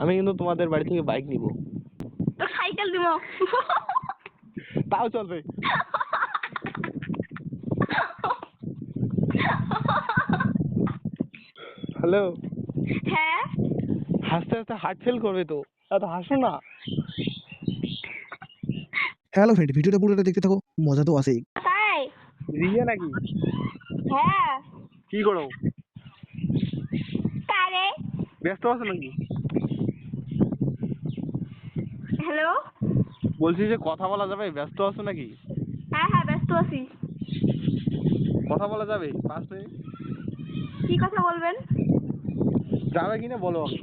আমি কিন্তু তোমাদের বাড়ি থেকে বাইক নিব। তো সাইকেল দিব। তাও চলবে। হ্যালো। হ্যাঁ হাসতে হাসতে হার্ট ফেল করবে তো, এত হাসো না। হ্যালো ফ্রেন্ড, ভিডিওটা পুরোটা দেখতে থাকো, মজা তো আছেই। তাই রিয়া নাকি? হ্যাঁ কি করো? কারে ব্যস্ত আছো নাকি? হ্যালো বলছি যে কথা বলা যাবে, ব্যস্ত আছো নাকি? হ্যাঁ হ্যাঁ ব্যস্ত আছি। কথা বলা যাবে 5 মিনিট? কি কথা বলবেন? যাবে কিনা বলো আগে।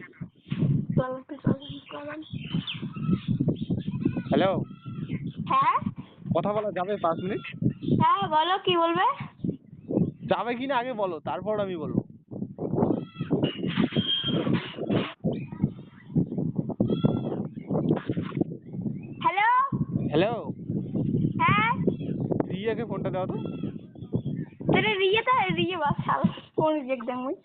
হ্যালো, হ্যাঁ কথা বলা যাবে 5 মিনিট? হ্যাঁ বলো কি বলবে? যাবে কিনা আগে বলো, তারপর আমি বলবো। Hello hello. হ্যাঁ রিয়াকে ফোনটা দাও তো। तेरे रिये बस साल फोन रिजेक्ट दे मुझ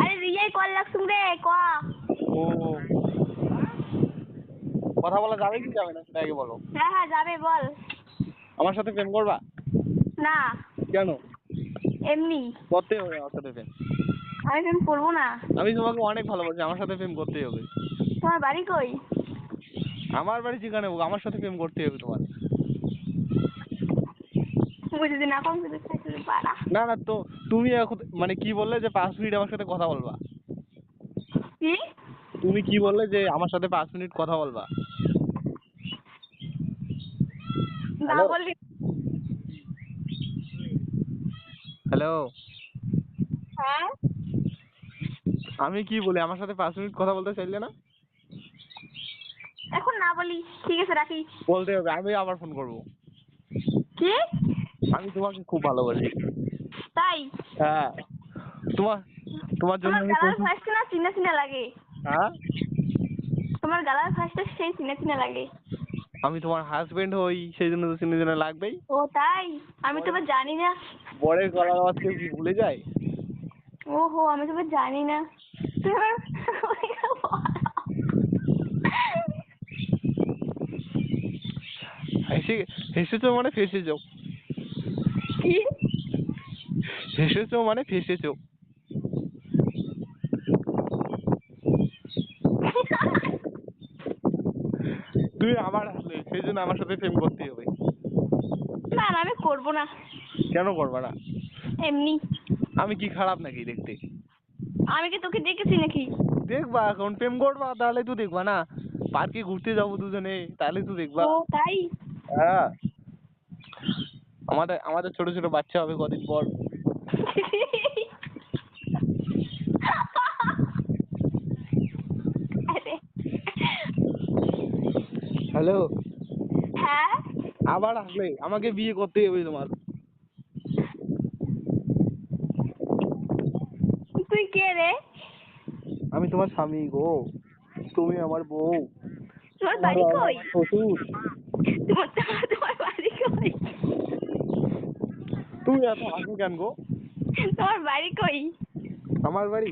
अरे रिये कॉल लग सुन रे को ও, কথা বলা যাবে কি যাবে না সেটা আগে বলো। হ্যাঁ হ্যাঁ যাবে বল। আমার সাথে প্রেম করবা? না কেন? এমনি করতে হবে আমার সাথে প্রেম। আমি প্রেম করবো না। আমি তোমাকে অনেক ভালোবাসি, আমার সাথে প্রেম করতেই হবে। তোমার বাড়ি কই? আমার বাড়ি যেখানে হোক, আমার সাথে প্রেম করতেই হবে তোমার। মুझे दिन आको मुझे खाइते पारा না না, তো তুমি এখন মানে কি বললে যে 5 মিনিট আমার সাথে কথা বলবা? কি তুমি কি বললে যে আমার সাথে 5 মিনিট কথা বলবা? না বললি। হ্যালো। হ্যাঁ আমি কি বলি, আমার সাথে 5 মিনিট কথা বলতে চাইলে না? এখন না বলি ঠিক আছে রাখি। বলতে হবে, আমি আবার ফোন করব। কি আমি তোমাকে খুব ভালোবাসি। তাই হ্যাঁ, তোমার তোমার জন্য তোমার আমি গালার ফার্স্ট না চিনা চিনা লাগে। হ্যাঁ, তোমার গালার ফার্স্টে সেই চিনা চিনা লাগে। আমি তোমার হাজবেন্ড হই, সেই জন্য তো চিনে চিনে লাগবেই। ও তাই আমি তো জানি না। বরের গলার আওয়াজ কেউ কি ভুলে যায়? ওহো আমি তো জানি না। হেসেছো মানে ফেসেছো। কি হেসেছো মানে ফেসেছো। তুই আবার হাসলে, সেই জন্য আমার সাথে প্রেম করতেই হবে। না না আমি করবো না। কেন করবা না? এমনি আমি কি খারাপ নাকি দেখতে? আমি কি তোকে দেখেছি নাকি? দেখবা, এখন প্রেম করবা তাহলে তো দেখবা না। পার্কে ঘুরতে যাবো দুজনে, তাহলে তো দেখবা। ও তাই হ্যাঁ, আমাদের আমাদের ছোট ছোট বাচ্চা হবে কদিন পর। আরে হ্যালো। হ্যাঁ আবার আসলে আমাকে বিয়ে করতেই হবে তোমার। তুই কে রে? আমি তোমার স্বামী গো, তুমি আমার বউ। তোমার বাড়ি কই? শ্বশুর। তোমার বাড়ি কই? তুমি এত হাসো কেন গো? তোমার বাড়ি কই? আমার বাড়ি?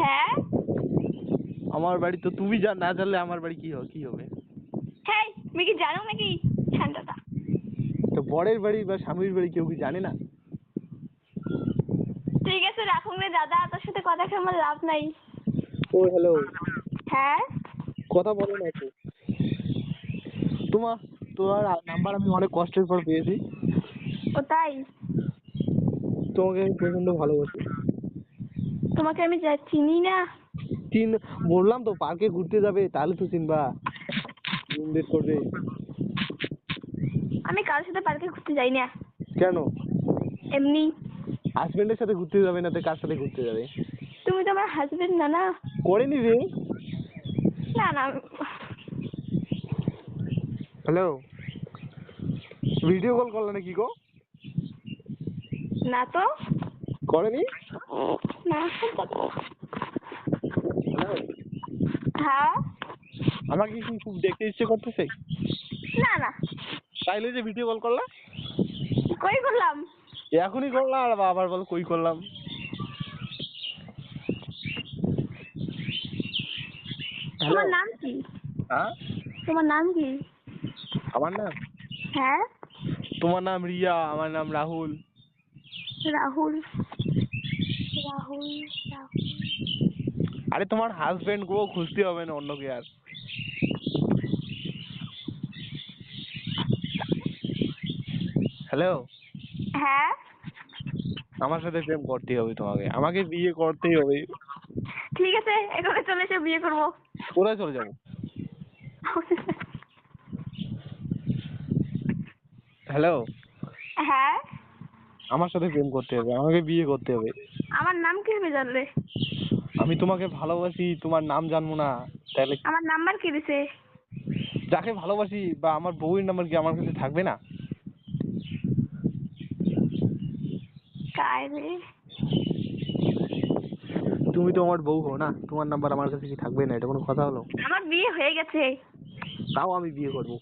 হ্যাঁ আমার বাড়ি তো তুমি না জানলে আমার বাড়ি কি হবে? হ্যাঁ তুমি কি জানো নাকি? ঠান্ডাটা তো বরের বাড়ি বা স্বামীর বাড়ি কেউ কি জানে না? ঠিক আছে রাখুন রে দাদা, তোর সাথে কথা খেয়ে আমার লাভ নাই। ও হ্যালো, হ্যাঁ কথা বলো না একটু। তোমার নাম্বার আমি অনেক কষ্টের পর পেয়েছি। ও তাই তোমাকে আমি প্রচন্ড ভালোবাসি। তোমাকে আমি চিনি না। বললাম তো পার্কে ঘুরতে যাবে, তাহলে তো চিনবা। রুম ডেট করবে। আমি কারোর সাথে পার্কে ঘুরতে যাই না। কেন? এমনি। হাজবেন্ডের সাথে ঘুরতে যাবে না তো কার সাথে ঘুরতে যাবে? তুমি তো আমার হাজবেন্ড না না। করে নিবে। না না হ্যালো, ভিডিও কল করলে নাকি গো? না তো করেনি? না। হ্যাঁ আমাকে কি খুব দেখতে ইচ্ছে করতেছে? না না তাইলে যে ভিডিও কল করলা? কই করলাম? এখনই করলাম আর আবার বল কই করলাম। তোমার নাম কি? হ্যাঁ তোমার নাম কি? আমার নাম হ্যাঁ তোমার নাম রিয়া, আমার নাম রাহুল। রাহুল রাহুল রাহুল আরে তোমার হাজবেন্ড গো, খুঁজতে হবে না অন্য কে আর। হ্যালো, হ্যাঁ আমার সাথে প্রেম করতেই হবে তোমাকে, আমাকে বিয়ে করতেই হবে। ঠিক আছে, এখানে চলে এসে বিয়ে করবো। কোথায় চলে যাবো? হ্যালো, হ্যাঁ আমার সাথে প্রেম করতে হবে, আমাকে বিয়ে করতে হবে। আমার নাম কিভাবে জানলে? আমি তোমাকে ভালোবাসি, তোমার নাম জানবো না তাহলে? আমার নাম্বার কি দিছে? যাকে ভালোবাসি বা আমার বউয়ের নাম্বার কি আমার কাছে থাকবে না? কায় রে? তুমি তো আমার বউ হো না, তোমার নাম্বার আমার কাছে কি থাকবে না? এটা কোনো কথা হলো? আমার বিয়ে হয়ে গেছে। তাও আমি বিয়ে করবো।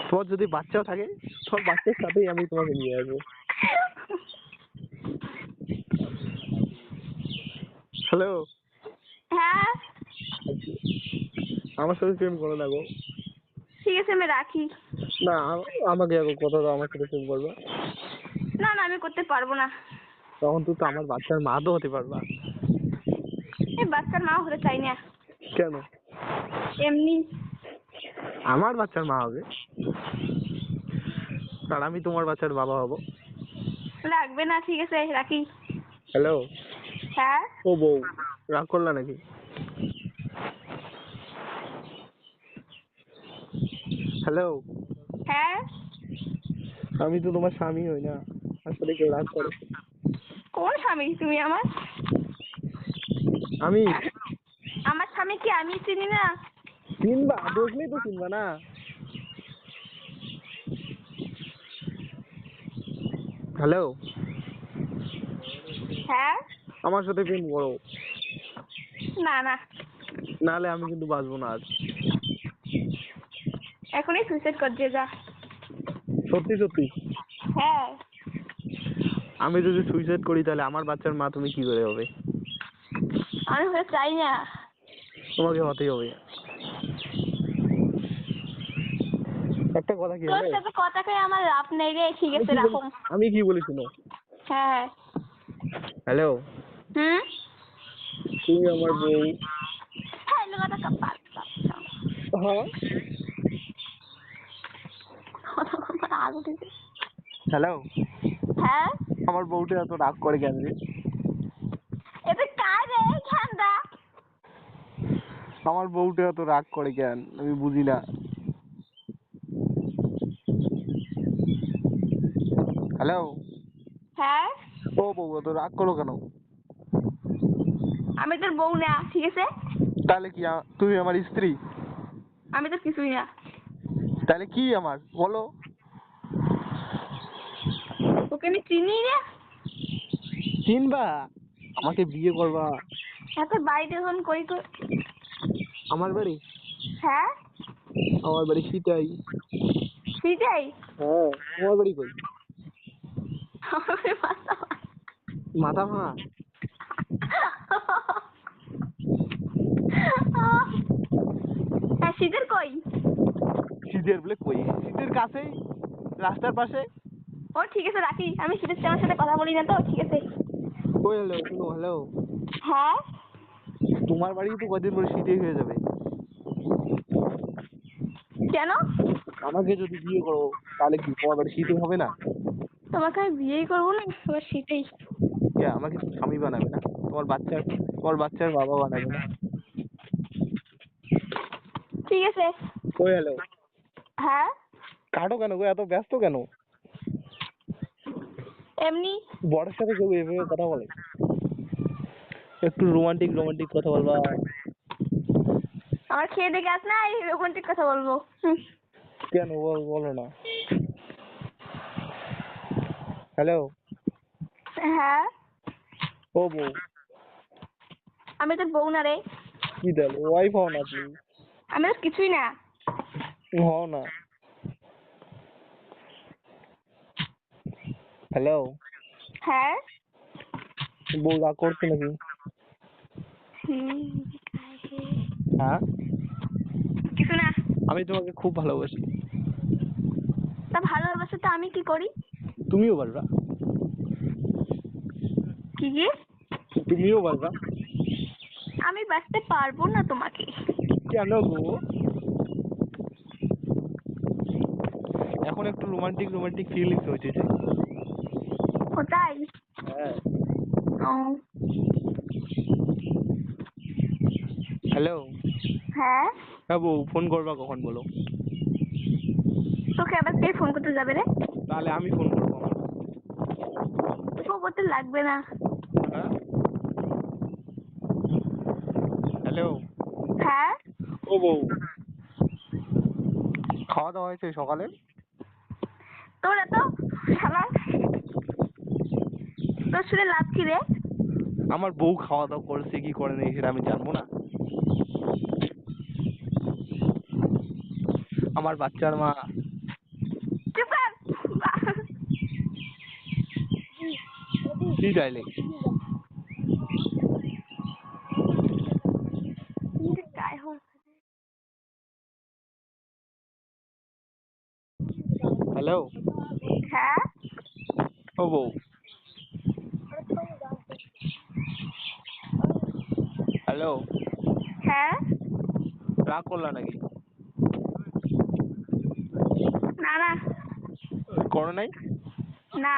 তোমার যদি বাচ্চাও থাকে, তোমার বাচ্চার সাথেই আমি তোমাকে নিয়ে আসবো। হ্যালো, হ্যাঁ আমার সাথে প্রেম করো না গো। ঠিক আছে, আমি রাখি। না, আমাকে এখন কথা দাও, আমার সাথে প্রেম করবে। না না, আমি করতে পারবো না। তখন তো আমার বাচ্চার মা তো হতে পারবা। এই বাচ্চার মা হতে চাই না। কেন? এমনি। আমার বাচ্চার মা হবে আর আমি তোমার বাচ্চার বাবা হব। লাগবে না, ঠিক আছে রাখি। হ্যালো, হ্যাঁ ও বউ, রাগ করলা নাকি? হ্যালো, হ্যাঁ আমি তো তোমার স্বামী হই না, আসলে কেউ রাগ করে? কোন স্বামী তুমি আমার? আমি আমার স্বামী কি আমি চিনি না? চিনবা, দেখলেই তো চিনবা না। হ্যালো, হ্যাঁ আমার সাথে প্রেম করো, না না, নাহলে আমি কিন্তু বাঁচবো না আর। এখনই সুইসাইড কর দিয়ে যা। সত্যি সত্যি, হ্যাঁ আমি যদি সুইসাইড করি তাহলে আমার বাচ্চার মা তুমি কি করে হবে? আমি হতে চাই না। তোমাকে হতেই হবে। একটা কথা কি তোর হলো? সাথে কথা কয়ে আমার লাভ নেই রে, ঠিক আছে রাখো। আমি কি বলি শুনো। হ্যাঁ হ্যালো, হুম তুমি আমার বউ। হ্যাঁ কথা কাপাল। হ্যাঁ, আলু দিতে। হ্যালো, হ্যাঁ আমার বউটা এত রাগ করে কেন রে? এটা কার রে ঠান্ডা? আমার বউটা এত রাগ করে কেন আমি বুঝি না। হ্যালো, হ্যাঁ ও বউ, এত রাগ করো কেন? আমি তোর বউ না, ঠিক আছে? তাহলে কি তুমি আমার স্ত্রী? আমি তোর কিছুই না। তাহলে কি আমার বলো? তোকে আমি চিনি না। চিনবা, আমাকে বিয়ে করবা। এত বাড়িতে যখন কই কই। আমার বাড়ি? হ্যাঁ আমার বাড়ি সিটাই। সেটাই। হ্যাঁ, তোমার বাড়ি কই? আমার মাথা মাথা ভাঙা? হ্যাঁ শীতের কই? শীতের বলে কই? শীতের কাছেই, রাস্তার পাশে। ও ঠিক আছে রাখি, আমি শীতের চামার সাথে কথা বলি না তো, ঠিক আছে? কই? হ্যালো, শুনো, হ্যালো, হ্যাঁ তোমার বাড়ি তো কদিন পরে শীতেই হয়ে যাবে। কেন? আমাকে যদি বিয়ে করো তাহলে কি তোমার বাড়ি শীতই হবে না? তোমাকে আমি বিয়েই করবো না, তোমার শীতেই। কে আমাকে স্বামী বানাবে না? তোমার বাচ্চার বাবা বানাবে না? ঠিক আছে। কই? হ্যালো, হ্যাঁ কাটো কেন গো, এত ব্যস্ত কেন? এমনি। বড়ের সাথে কেউ এভাবে কথা বলে? একটু রোমান্টিক রোমান্টিক কথা বলবা। আমার খেয়ে দেখে আস না, এই রোমান্টিক কথা বলবো। হুম। কেন বলো না। হ্যালো, হ্যাঁ ও বউ, আমি তোর বউ না রে। কি দেন ওয়াইফ হও না তুমি? আমি তোর কিছুই না। হও না। হ্যালো, হ্যাঁ বউ রাগ করছে নাকি? হ্যাঁ, কিছু না। আমি তোমাকে খুব ভালোবাসি। তা ভালোবাসে তো আমি কি করি? তুমিও পারবা, কি কি? তুমিও পারবা। আমি বাঁচতে পারবো না তোমাকে। কেন গো? এখন একটু রোমান্টিক রোমান্টিক ফিলিংস হচ্ছে। ও তাই? হ্যাঁ। ও হ্যালো। হ্যাঁ, হ্যাঁ বউ, ফোন করবা কখন বলো? তোকে আবার কে ফোন করতে যাবে রে? তাহলে আমি ফোন করবো আমার। ও করতে লাগবে না। হ্যাঁ। হ্যালো। হ্যাঁ, ও বউ, খাওয়া দাওয়া হয়েছে সকালে? তোর এত শালা, তোর শুনে লাভ কি রে? আমার বউ খাওয়া দাওয়া করেছে কি করে নাই সেটা আমি জানবো না? আমার বাচ্চার মা। চুপ কর। কি চাইলে? গায়ে হল। হ্যালো। হ্যাঁ, ও বউ। হ্যালো। হ্যাঁ, রাগ করলা নাকি? না না করো নাই? না।